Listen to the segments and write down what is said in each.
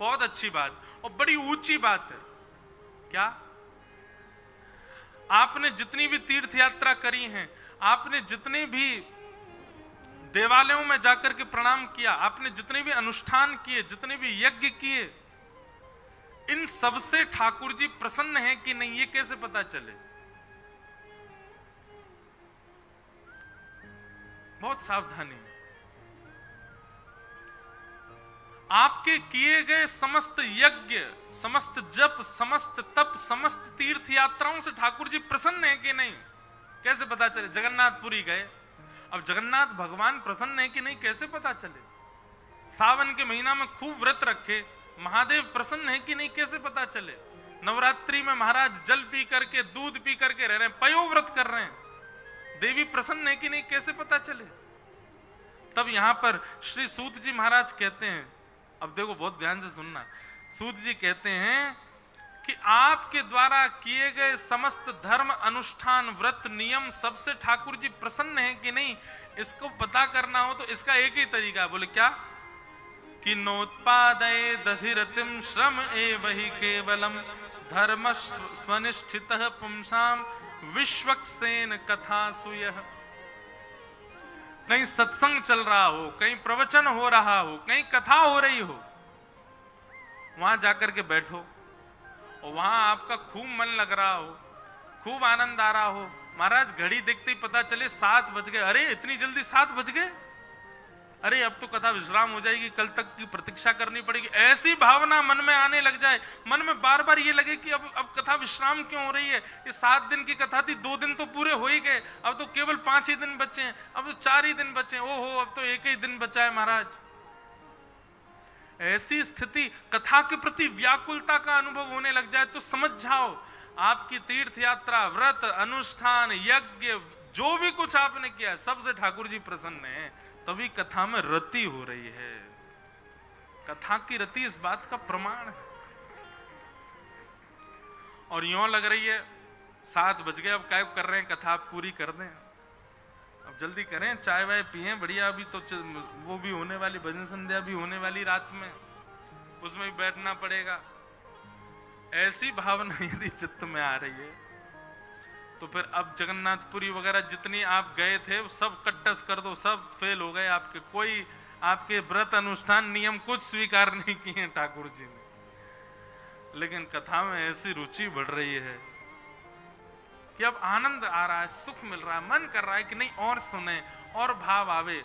बहुत अच्छी बात और बड़ी ऊंची बात है। क्या? आपने जितनी भी तीर्थ यात्रा करी है, आपने जितने भी देवालयों में जाकर के प्रणाम किया, आपने जितने भी अनुष्ठान किए, जितने भी यज्ञ किए, इन सब से ठाकुर जी प्रसन्न हैं कि नहीं, ये कैसे पता चले? बहुत सावधानी। आपके किए गए समस्त यज्ञ, समस्त जप, समस्त तप, समस्त तीर्थ यात्राओं से ठाकुर जी प्रसन्न है कि नहीं, कैसे पता चले? जगन्नाथपुरी गए, अब जगन्नाथ भगवान प्रसन्न है कि नहीं कैसे पता चले? सावन के महीना में खूब व्रत रखे, महादेव प्रसन्न है कि नहीं कैसे पता चले? नवरात्रि में महाराज जल पी करके, दूध पी करके रह रहे हैं, पयोव्रत कर रहे हैं, देवी प्रसन्न है कि नहीं कैसे पता चले? तब यहां पर श्री सूत जी महाराज कहते हैं, अब देखो बहुत ध्यान से सुनना, सूत जी कहते हैं कि आपके द्वारा किए गए समस्त धर्म, अनुष्ठान, व्रत, नियम सबसे ठाकुर जी प्रसन्न है कि नहीं, इसको पता करना हो तो इसका एक ही तरीका है। बोले क्या? कि नोत्पादये दधिरतिम श्रम एवहि केवलम धर्म स्वनिष्ठितः पुंसाम विश्वक्सेन कथा सुयः। कहीं सत्संग चल रहा हो, कहीं प्रवचन हो रहा हो, कहीं कथा हो रही हो, वहां जाकर के बैठो और वहां आपका खूब मन लग रहा हो, खूब आनंद आ रहा हो, महाराज घड़ी देखते ही पता चले 7 बज गए, अरे इतनी जल्दी 7 बज गए, अरे अब तो कथा विश्राम हो जाएगी, कल तक की प्रतीक्षा करनी पड़ेगी, ऐसी भावना मन में आने लग जाए, मन में बार बार ये लगे कि अब कथा विश्राम क्यों हो रही है, ये 7 दिन की कथा थी, 2 दिन तो पूरे हो ही गए, अब तो केवल 5 ही दिन बचे हैं, अब तो 4 ही दिन बचे हैं, ओहो अब तो 1 ही दिन बचा है महाराज। ऐसी स्थिति, कथा के प्रति व्याकुलता का अनुभव होने लग जाए तो समझ जाओ आपकी तीर्थ यात्रा, व्रत, अनुष्ठान, यज्ञ, जो भी कुछ आपने किया सबसे ठाकुर जी प्रसन्न है, तभी कथा में रति हो रही है। कथा की रति इस बात का प्रमाण है। और यूं लग रही है 7 बज गए, अब क्या कर रहे हैं, कथा आप पूरी कर दें, अब जल्दी करें, चाय वाय पिए, बढ़िया, अभी तो वो भी होने वाली, भजन संध्या भी होने वाली रात में, उसमें भी बैठना पड़ेगा। ऐसी भावना यदि चित्त में आ रही है तो फिर अब जगन्नाथपुरी वगैरह जितनी आप गए थे सब कट्टस कर दो, सब फेल हो गए आपके, कोई आपके व्रत, अनुष्ठान, नियम कुछ स्वीकार नहीं किए ठाकुर जी ने। लेकिन कथा में ऐसी रुचि बढ़ रही है कि अब आनंद आ रहा है, सुख मिल रहा है, मन कर रहा है कि नहीं और सुने और भाव आवे।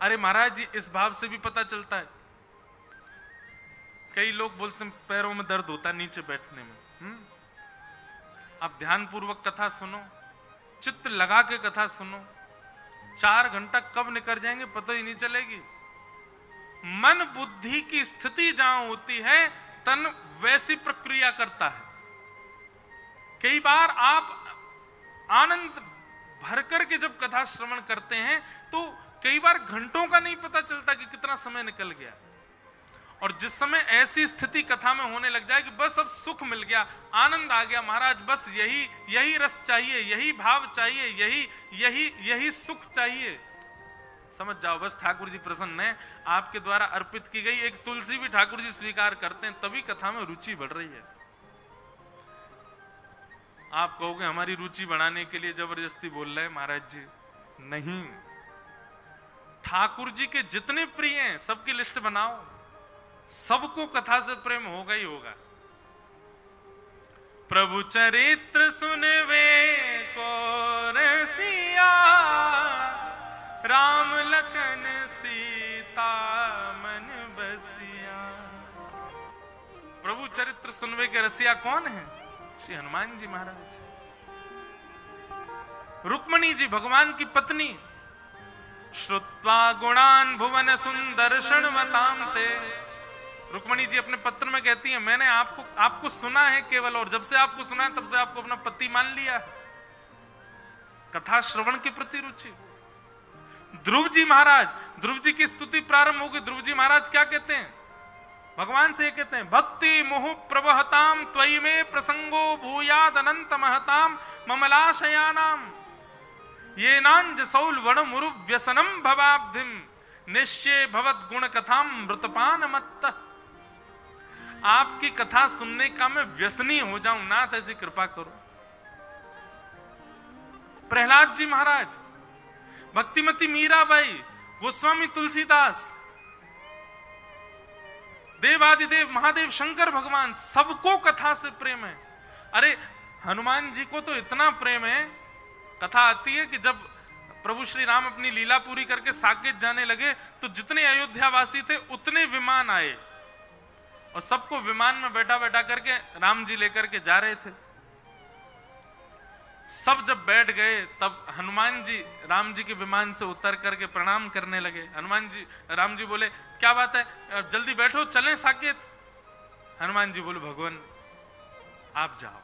अरे महाराज जी इस भाव से भी पता चलता है, कई लोग बोलते हैं पैरों में दर्द होता है नीचे बैठने में, आप ध्यान पूर्वक कथा सुनो, चित्त लगा के कथा सुनो, 4 घंटा कब निकल जाएंगे पता ही नहीं चलेगी। मन बुद्धि की स्थिति जहां होती है तन वैसी प्रक्रिया करता है। कई बार आप आनंद भर करके जब कथा श्रवण करते हैं तो कई बार घंटों का नहीं पता चलता कि कितना समय निकल गया। और जिस समय ऐसी स्थिति कथा में होने लग जाए कि बस अब सुख मिल गया, आनंद आ गया, महाराज बस यही रस चाहिए, यही भाव चाहिए, यही सुख चाहिए, समझ जाओ बस ठाकुर जी प्रसन्न है। आपके द्वारा अर्पित की गई एक तुलसी भी ठाकुर जी स्वीकार करते हैं, तभी कथा में रुचि बढ़ रही है। आप कहोगे हमारी रुचि बढ़ाने के लिए जबरदस्ती बोल रहे हैं, महाराज जी नहीं, ठाकुर जी के जितने प्रिय हैं सबकी लिस्ट बनाओ, सबको कथा से प्रेम होगा ही होगा। प्रभु चरित्र सुनवे को रसिया, राम लखन सीता मन बसिया। प्रभु चरित्र सुनवे के रसिया कौन है? श्री हनुमान जी महाराज। रुक्मणी जी भगवान की पत्नी, श्रुत्वा गुणान भुवन सुंदर क्षणवताम ते। रुक्मणी जी अपने पत्र में कहती है मैंने आपको सुना है केवल, और जब से आपको सुना है तब से आपको अपना पति मान लिया। कथा श्रवण के प्रति रुचि। ध्रुव जी महाराज, ध्रुव जी की स्तुति प्रारंभ होगी, ध्रुव जी महाराज क्या कहते हैं भगवान से? कहते हैं भक्ति मोह प्रवहताम त्वयि में प्रसंगो भूयाद अनंत महताम ममलाशयानाम ये नांज सौल वण मुरु व्यसनम भवाब्धिम निश्चय भवत गुण कथाम मृतपान मत्त। आपकी कथा सुनने का मैं व्यसनी हो जाऊं, नाथ ऐसी कृपा करो। प्रहलाद जी महाराज, भक्तिमती मीराबाई, गोस्वामी तुलसीदास, देवादिदेव महादेव शंकर भगवान, सबको कथा से प्रेम है। अरे हनुमान जी को तो इतना प्रेम है, कथा आती है कि जब प्रभु श्री राम अपनी लीला पूरी करके साकेत जाने लगे तो जितने अयोध्यावासी थे उतने विमान आए और सबको विमान में बैठा बैठा करके राम जी लेकर के जा रहे थे। सब जब बैठ गए तब हनुमान जी राम जी के विमान से उतर करके प्रणाम करने लगे। राम जी बोले क्या बात है, जल्दी बैठो चलें साकेत। हनुमान जी बोले भगवान आप जाओ,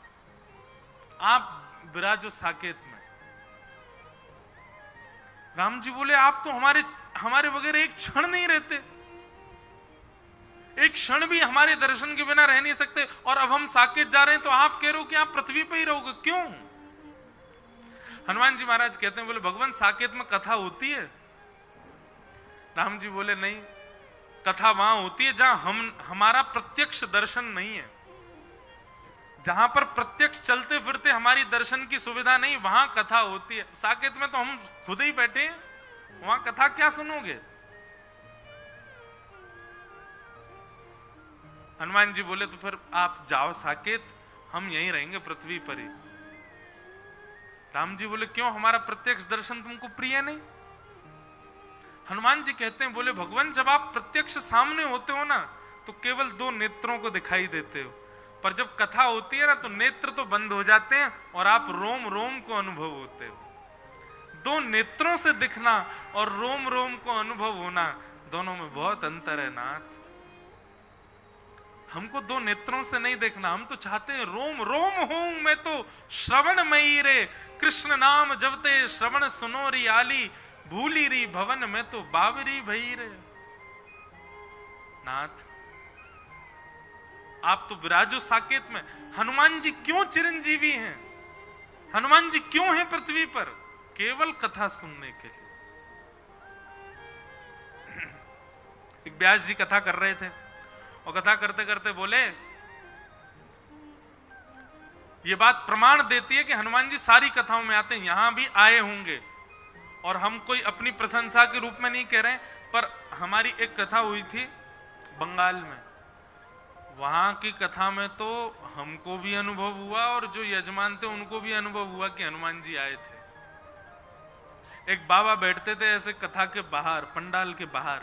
आप विराजो साकेत में। राम जी बोले आप तो हमारे बगैर एक क्षण नहीं रहते, एक क्षण भी हमारे दर्शन के बिना रह नहीं सकते, और अब हम साकेत जा रहे हैं तो आप कह रहे हो कि आप पृथ्वी पे ही रहोगे, क्यों? हनुमान जी महाराज कहते हैं, बोले भगवान साकेत में कथा होती है? राम जी बोले नहीं, कथा वहां होती है जहां हमारा प्रत्यक्ष दर्शन नहीं है। जहां पर प्रत्यक्ष चलते फिरते हमारी दर्शन की सुविधा नहीं, वहां कथा होती है। साकेत में तो हम खुद ही बैठे हैं, वहां कथा क्या सुनोगे? हनुमान जी बोले तो फिर आप जाओ साकेत, हम यहीं रहेंगे पृथ्वी पर ही। राम जी बोले क्यों, हमारा प्रत्यक्ष दर्शन तुमको प्रिय नहीं? हनुमान जी कहते हैं, बोले भगवान जब आप प्रत्यक्ष सामने होते हो ना तो केवल दो नेत्रों को दिखाई देते हो, पर जब कथा होती है ना तो नेत्र तो बंद हो जाते हैं और आप रोम रोम को अनुभव होते हो। दो नेत्रों से दिखना और रोम रोम को अनुभव होना, दोनों में बहुत अंतर है नाथ। हमको दो नेत्रों से नहीं देखना, हम तो चाहते हैं रोम रोम हूं मैं तो श्रवण मई रे, कृष्ण नाम जपते श्रवण सुनो री आली, भूली री भवन में तो बावरी भई रे। नाथ आप तो विराजो साकेत में। हनुमान जी क्यों चिरंजीवी हैं? हनुमान जी क्यों हैं पृथ्वी पर? केवल कथा सुनने के लिए। एक व्यास जी कथा कर रहे थे और कथा करते करते बोले, ये बात प्रमाण देती है कि हनुमान जी सारी कथाओं में आते हैं, यहां भी आए होंगे, और हम कोई अपनी प्रशंसा के रूप में नहीं कह रहे, पर हमारी एक कथा हुई थी बंगाल में, वहां की कथा में तो हमको भी अनुभव हुआ और जो यजमान थे उनको भी अनुभव हुआ कि हनुमान जी आए थे। एक बाबा बैठते थे ऐसे कथा के बाहर, पंडाल के बाहर,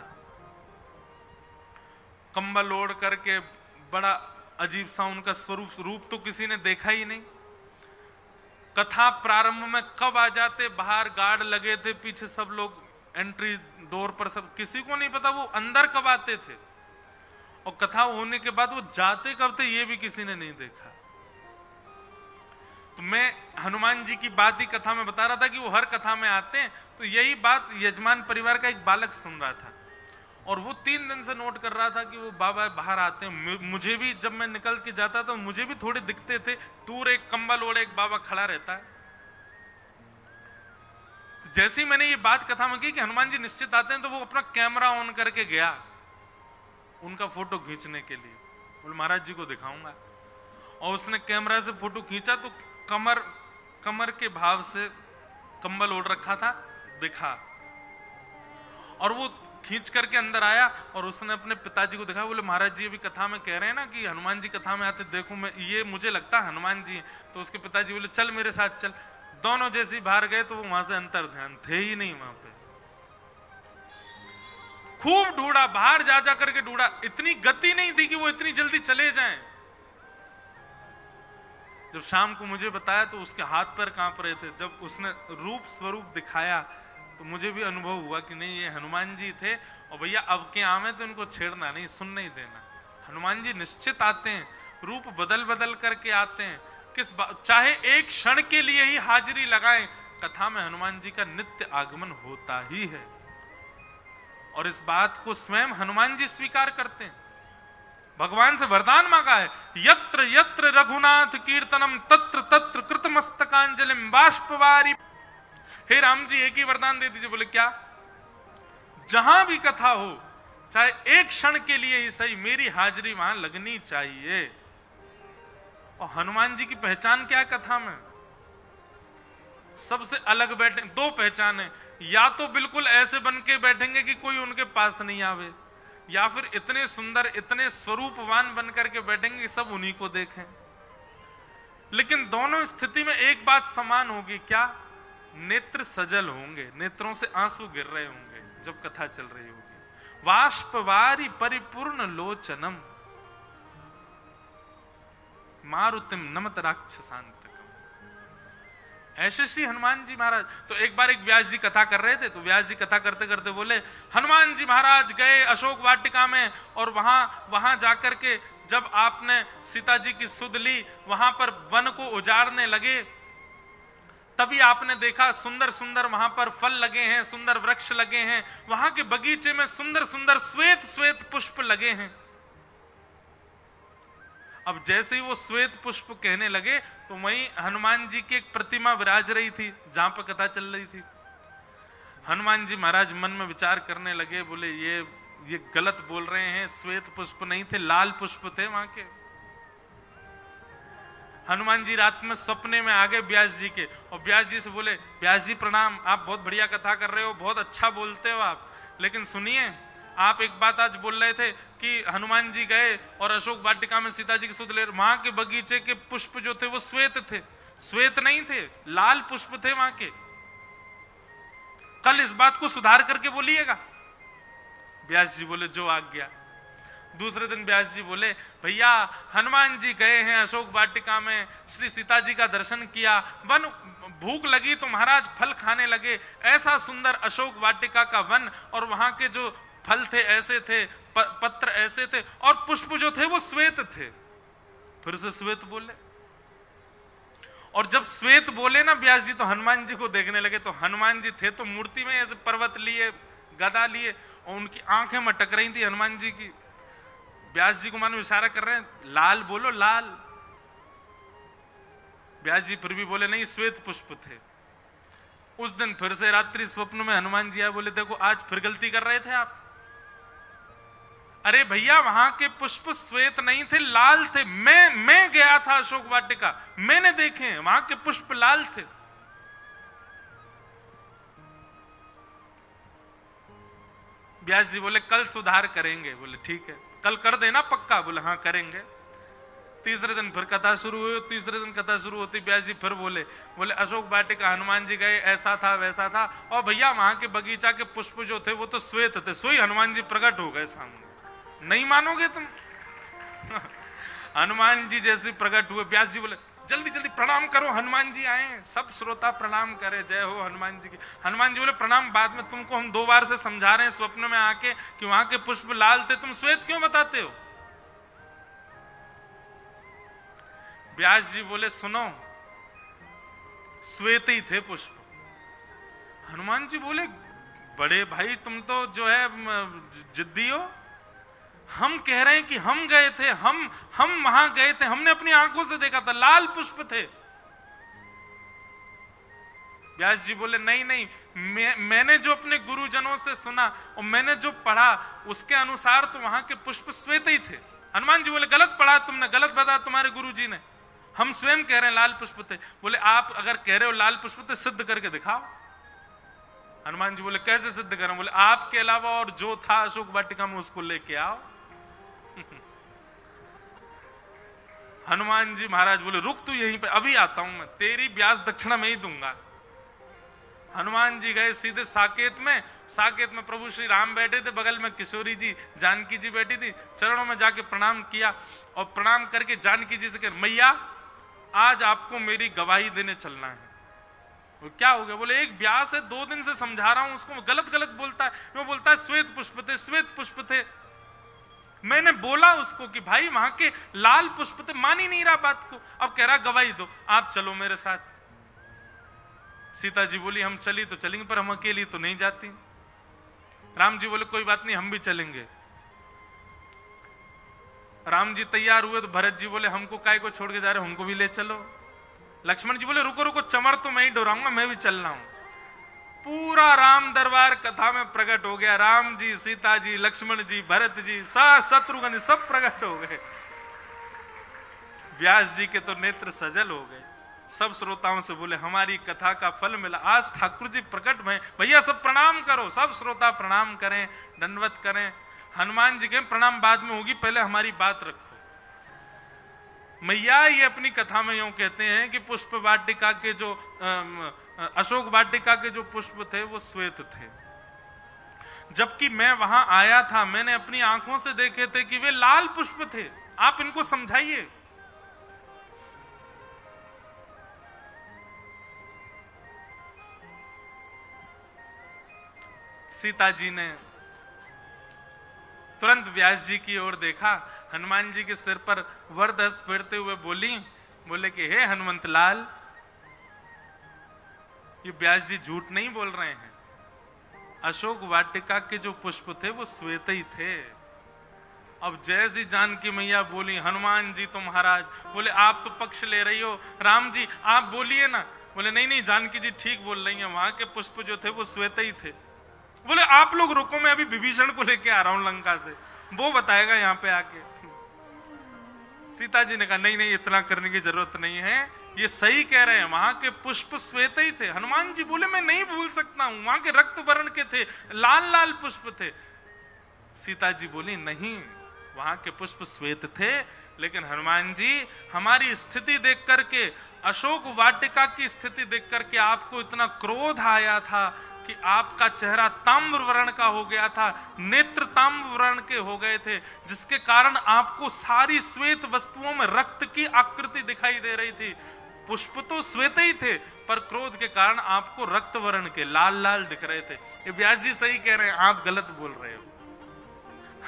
कंबल ओढ़ करके, बड़ा अजीब सा उनका रूप तो किसी ने देखा ही नहीं। कथा प्रारंभ में कब आ जाते, बाहर गार्ड लगे थे, पीछे सब लोग एंट्री डोर पर, सब किसी को नहीं पता वो अंदर कब आते थे, और कथा होने के बाद वो जाते कब थे ये भी किसी ने नहीं देखा। तो मैं हनुमान जी की बात ही कथा में बता रहा था कि वो हर कथा में आते हैं, तो यही बात यजमान परिवार का एक बालक सुन रहा था और वो 3 दिन से नोट कर रहा था कि वो बाबा बाहर आते हैं। मुझे भी जब मैं निकल के जाता था मुझे भी थोड़े दिखते थे, दूर एक कंबल ओढ़े एक बाबा खड़ा रहता है। तो जैसे ही मैंने ये बात कथा में की कि हनुमान जी निश्चित आते हैं, तो वो अपना कैमरा ऑन करके गया उनका फोटो खींचने के लिए, बोले महाराज जी को दिखाऊंगा। और उसने कैमरा से फोटो खींचा तो कमर के भाव से कंबल ओढ़ रखा था दिखा, और वो खींच करके अंदर आया और उसने अपने पिताजी को दिखाया, बोले महाराज जी अभी कथा में कह रहे हैं ना कि हनुमान जी कथा में आते, देखो मैं ये मुझे लगता है हनुमान जी। तो उसके पिताजी बोले चल मेरे साथ चल। दोनों जैसे ही बाहर गए तो वो वहां से अंतर ध्यान थे ही नहीं वहां पे। खूब ढूंढा, बाहर जा जा करके ढूंढा, इतनी गति नहीं थी कि वो इतनी जल्दी चले जाएं। जब शाम को मुझे बताया तो उसके हाथ पैर कांप रहे थे। जब उसने रूप स्वरूप दिखाया तो मुझे भी अनुभव हुआ कि नहीं ये हनुमान जी थे, और भैया अब के आमे तो इनको छेड़ना नहीं, सुन नहीं देना। हनुमान जी निश्चित आते हैं, रूप बदल बदल करके आते हैं, चाहे एक क्षण के लिए ही हाजिरी लगाएं, कथा में हनुमान जी का नित्य आगमन होता ही है। और इस बात को स्वयं हनुमान जी स्वीकार करते हैं, भगवान से वरदान मांगा है, यत्र यत्र रघुनाथ कीर्तनम तत्र तत्र कृतमस्तकांजलिम बाष्पवारी। हे राम जी एक ही वरदान दे दीजिए। बोले क्या? जहां भी कथा हो, चाहे एक क्षण के लिए ही सही, मेरी हाजिरी वहां लगनी चाहिए। और हनुमान जी की पहचान क्या है कथा में? सबसे अलग बैठे, दो पहचान है, या तो बिल्कुल ऐसे बन के बैठेंगे कि कोई उनके पास नहीं आवे, या फिर इतने सुंदर, इतने स्वरूपवान बन करके बैठेंगे कि सब उन्हीं को देखें। लेकिन दोनों स्थिति में एक बात समान होगी, क्या? नेत्र सजल होंगे, नेत्रों से आंसू गिर रहे होंगे जब कथा चल रही होगी। वाष्पवारी परिपूर्ण लोचनम मारुतिम नमत राक्षसांतकम। ऐसे श्री हनुमान जी महाराज। तो एक बार एक व्यास जी कथा कर रहे थे, तो व्यास जी कथा करते करते बोले, हनुमान जी महाराज गए अशोक वाटिका में, और वहां जाकर के जब आपने सीता जी की सुध ली, वहां पर वन को उजाड़ने लगे, तभी आपने देखा सुंदर सुंदर वहां पर फल लगे हैं, सुंदर वृक्ष लगे हैं, वहां के बगीचे में सुंदर सुंदर श्वेत श्वेत पुष्प लगे हैं। अब जैसे ही वो श्वेत पुष्प कहने लगे, तो वहीं हनुमान जी की एक प्रतिमा विराज रही थी जहां पर कथा चल रही थी। हनुमान जी महाराज मन में विचार करने लगे, बोले ये गलत बोल रहे हैं, श्वेत पुष्प नहीं थे, लाल पुष्प थे वहां के। हनुमान जी रात में सपने में आ गए व्यास जी के, और व्यास जी से बोले, व्यास जी प्रणाम, आप बहुत बढ़िया कथा कर रहे हो, बहुत अच्छा बोलते हो आप, लेकिन सुनिए, आप एक बात आज बोल रहे थे कि हनुमान जी गए और अशोक वाटिका में सीता जी की सुध ले, वहां के बगीचे के पुष्प जो थे वो श्वेत थे। श्वेत नहीं थे, लाल पुष्प थे वहां के। कल इस बात को सुधार करके बोलिएगा। व्यास जी बोले, जो आज्ञा। दूसरे दिन व्यास जी बोले, भैया हनुमान जी गए हैं अशोक वाटिका में, श्री सीता जी का दर्शन किया, वन भूख लगी तो महाराज फल खाने लगे, ऐसा सुंदर अशोक वाटिका का वन, और वहां के जो फल थे ऐसे थे, पत्र ऐसे थे, और पुष्प जो थे वो श्वेत थे। फिर से श्वेत बोले, और जब श्वेत बोले ना व्यास जी, तो हनुमान जी को देखने लगे। तो हनुमान जी थे तो मूर्ति में ऐसे पर्वत लिए, गदा लिए, और उनकी आंखें मटक रही थी हनुमान जी की। व्यास जी को मानो इशारा कर रहे हैं, लाल बोलो, लाल। व्यास जी फिर भी बोले, नहीं श्वेत पुष्प थे। उस दिन फिर से रात्रि स्वप्न में हनुमान जी आए, बोले, देखो आज फिर गलती कर रहे थे आप। अरे भैया वहां के पुष्प श्वेत नहीं थे, लाल थे। मैं गया था अशोक वाटिका, मैंने देखे वहां के पुष्प लाल थे। व्यास जी बोले, कल सुधार करेंगे। बोले ठीक है, कल कर देना पक्का। बोले हाँ करेंगे। तीसरे दिन फिर कथा शुरू हुई। तीसरे दिन कथा शुरू होती व्यास जी फिर बोले अशोक वाटिका हनुमान जी गए, ऐसा था वैसा था, और भैया वहां के बगीचा के पुष्प जो थे वो तो श्वेत थे। सोई हनुमान जी प्रकट हो गए सामने। नहीं मानोगे तुम। हनुमान जी जैसे प्रकट हुए, व्यास जी बोले, जल्दी जल्दी प्रणाम करो, हनुमान जी आए। सब श्रोता प्रणाम करे, जय हो हनुमान जी की। हनुमान जी बोले, प्रणाम बाद में, तुमको हम 2 बार से समझा रहे हैं स्वप्न में आके कि वहां के पुष्प लाल थे, तुम श्वेत क्यों बताते हो? व्यास जी बोले, सुनो, श्वेत ही थे पुष्प। हनुमान जी बोले, बड़े भाई तुम तो जो है जिद्दी हो। हम कह रहे हैं कि हम गए थे, हम वहां गए थे, हमने अपनी आंखों से देखा था, लाल पुष्प थे। व्यास जी बोले, नहीं, मैंने जो अपने गुरुजनों से सुना और मैंने जो पढ़ा उसके अनुसार तो वहां के पुष्प श्वेत ही थे। हनुमान जी बोले, गलत पढ़ा तुमने, गलत बताया तुम्हारे गुरुजी ने, हम स्वयं कह रहे हैं लाल पुष्प थे। बोले, आप अगर कह रहे हो लाल पुष्प थे, सिद्ध करके दिखाओ। हनुमान जी बोले, कैसे सिद्ध करें? बोले, आपके अलावा और जो था अशोक वाटिका में उसको लेके आओ। हनुमान जी महाराज बोले, रुक तू यहीं पे, अभी आता हूं मैं, तेरी ब्याज दक्षिणा में ही दूंगा। हनुमान जी गए सीधे साकेत में। साकेत में प्रभु श्री राम बैठे थे, बगल में किशोरी जी जानकी जी बैठी थी। चरणों में जाके प्रणाम किया, और प्रणाम करके जानकी जी से कह, मैया आज आपको मेरी गवाही देने चलना है। वो क्या हो गया? बोले, एक व्यास है 2 दिन से समझा रहा हूं उसको, गलत गलत बोलता है। वो बोलता है श्वेत पुष्प थे, श्वेत पुष्प थे। मैंने बोला उसको कि भाई वहां के लाल पुष्प थे, मान ही नहीं रहा बात को। अब कह रहा गवाही दो, आप चलो मेरे साथ। सीता जी बोली, हम चली तो चलेंगे, पर हम अकेली तो नहीं जाती। राम जी बोले, कोई बात नहीं, हम भी चलेंगे। राम जी तैयार हुए तो भरत जी बोले, हमको काय को छोड़ के जा रहे, हमको भी ले चलो। लक्ष्मण जी बोले, रुको रुको, चमर तो मैं ही डोराऊंगा, मैं भी चल रहा हूं। पूरा राम दरबार कथा में प्रकट हो गया। राम जी, सीता जी, लक्ष्मण जी, भरत जी, शत्रुघ्न सब प्रकट हो गए। व्यास जी के तो नेत्र सजल हो गए। सब श्रोताओं से बोले हमारी कथा का फल मिला, आज ठाकुर जी प्रकट भय। भैया सब प्रणाम करो, सब श्रोता प्रणाम करें, दंडवत करें। हनुमान जी के प्रणाम बाद में होगी, पहले हमारी बात रखो। मैया ये अपनी कथा में यूं कहते हैं कि पुष्प वाटिका के जो अशोक वाटिका के जो पुष्प थे वो श्वेत थे, जबकि मैं वहां आया था, मैंने अपनी आंखों से देखे थे कि वे लाल पुष्प थे। आप इनको समझाइए। सीता जी ने तुरंत व्यास जी की ओर देखा, हनुमान जी के सिर पर वरद हस्त फेरते हुए बोले कि हे हनुमंत लाल, ये व्यास जी झूठ नहीं बोल रहे हैं। अशोक वाटिका के जो पुष्प थे वो श्वेत ही थे। अब जैसी जानकी मैया बोली, हनुमान जी तो महाराज, बोले आप तो पक्ष ले रही हो, राम जी आप बोलिए ना। बोले नहीं नहीं, जानकी जी ठीक बोल रही हैं, वहां के पुष्प जो थे वो श्वेत ही थे। बोले आप लोग रुको, मैं अभी विभीषण को लेके आ रहा हूं लंका से, वो बताएगा यहाँ पे आके। सीता जी ने कहा नहीं नहीं, इतना करने की जरूरत नहीं है, ये सही कह रहे हैं, वहां के पुष्प श्वेत ही थे। हनुमान जी बोले मैं नहीं भूल सकता हूं, वहां के रक्त वर्ण के थे, लाल लाल पुष्प थे। सीता जी बोली नहीं, वहां के पुष्प श्वेत थे, लेकिन हनुमान जी हमारी स्थिति देख करके, अशोक वाटिका की स्थिति देख करके आपको इतना क्रोध आया था कि आपका चेहरा ताम्र वर्ण का हो गया था, नेत्र ताम्र वर्ण के हो गए थे, जिसके कारण आपको सारी श्वेत वस्तुओं में रक्त की आकृति दिखाई दे रही थी। पुष्प तो श्वेत ही थे, पर क्रोध के कारण आपको रक्त वर्ण के लाल लाल दिख रहे थे। ये व्यास जी सही कह रहे हैं, आप गलत बोल रहे हो।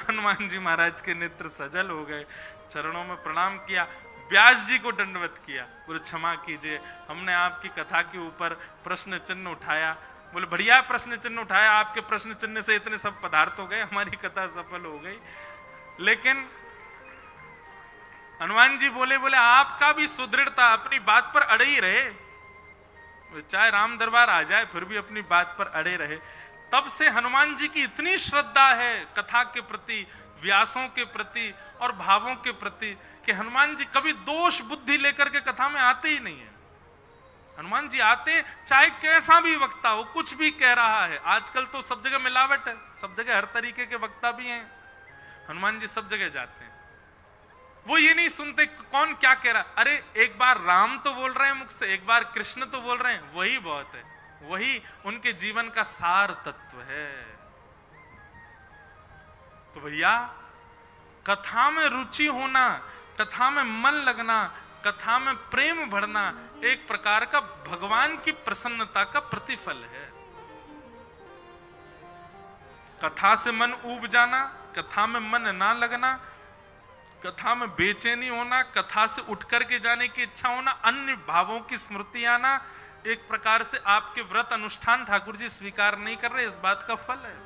हनुमान जी महाराज के नेत्र सजल हो गए, चरणों में प्रणाम किया, व्यास जी को दंडवत किया। बोले क्षमा कीजिए, हमने आपकी कथा के ऊपर प्रश्न चिन्ह उठाया। बोले बढ़िया प्रश्न चिन्ह उठाया, आपके प्रश्न चिन्ह से इतने सब पदार्थ हो गए, हमारी कथा सफल हो गई। लेकिन हनुमान जी बोले आपका भी सुदृढ़ता, अपनी बात पर अड़े ही रहे, चाहे राम दरबार आ जाए फिर भी अपनी बात पर अड़े रहे। तब से हनुमान जी की इतनी श्रद्धा है कथा के प्रति, व्यासों के प्रति और भावों के प्रति, कि हनुमान जी कभी दोष बुद्धि लेकर के कथा में आते ही नहीं है। हनुमान जी आते, चाहे कैसा भी वक्ता हो, कुछ भी कह रहा है। आजकल तो सब जगह मिलावट है, सब जगह हर तरीके के वक्ता भी हैं। हनुमान जी सब जगह जाते हैं, वो ये नहीं सुनते कौन क्या कह रहा। अरे एक बार राम तो बोल रहे हैं मुख से, एक बार कृष्ण तो बोल रहे हैं, वही बहुत है, वही उनके जीवन का सार तत्व है। तो भैया कथा में रुचि होना, कथा में मन लगना, कथा में प्रेम बढ़ना एक प्रकार का भगवान की प्रसन्नता का प्रतिफल है। कथा से मन ऊब जाना, कथा में मन ना लगना, कथा में बेचैनी होना, कथा से उठ करके जाने की इच्छा होना, अन्य भावों की स्मृति आना, एक प्रकार से आपके व्रत अनुष्ठान ठाकुर जी स्वीकार नहीं कर रहे, इस बात का फल है।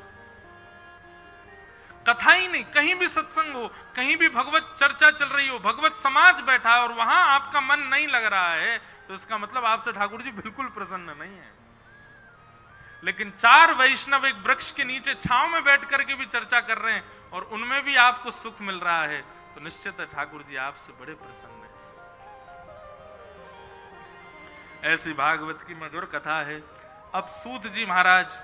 कथा ही नहीं, कहीं भी सत्संग हो, कहीं भी भगवत चर्चा चल रही हो, भगवत समाज बैठा है और वहां आपका मन नहीं लग रहा है, तो इसका मतलब आपसे ठाकुर जी बिल्कुल प्रसन्न नहीं है। लेकिन चार वैष्णव एक वृक्ष के नीचे छांव में बैठ करके भी चर्चा कर रहे हैं और उनमें भी आपको सुख मिल रहा है, तो निश्चित है ठाकुर जी आपसे बड़े प्रसन्न है। ऐसी भागवत की मधुर कथा है। अब सूत जी महाराज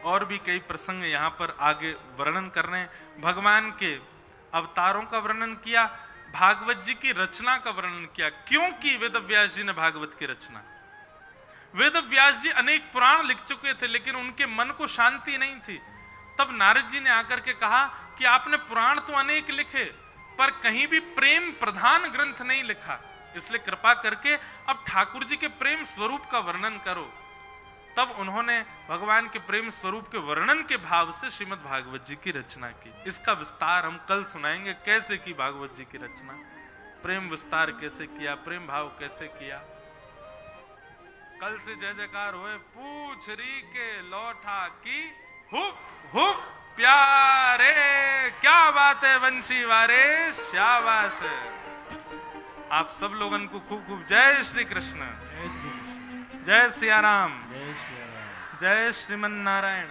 और भी कई प्रसंग यहाँ पर आगे वर्णन कर रहे हैं। भगवान के अवतारों का वर्णन किया, भागवत जी की रचना का वर्णन किया। क्योंकि वेद व्यास जी ने भागवत की रचना, वेद व्यास जी अनेक पुराण लिख चुके थे, लेकिन उनके मन को शांति नहीं थी। तब नारद जी ने आकर के कहा कि आपने पुराण तो अनेक लिखे, पर कहीं भी प्रेम प्रधान ग्रंथ नहीं लिखा, इसलिए कृपा करके अब ठाकुर जी के प्रेम स्वरूप का वर्णन करो। तब उन्होंने भगवान के प्रेम स्वरूप के वर्णन के भाव से श्रीमद् भागवत जी की रचना की। इसका विस्तार हम कल सुनाएंगे, कैसे की भागवत जी की रचना, प्रेम विस्तार कैसे किया, प्रेम भाव कैसे किया। कल से जय जयकार होए, पूछ री के लौठा की हुप हुप प्यारे, क्या बात है वंशी वारे, शाबाश। आप सब लोगन को खूब खूब जय श्री कृष्ण, जय सिया राम, जय सिया राम। जय श्रीमन नारायण।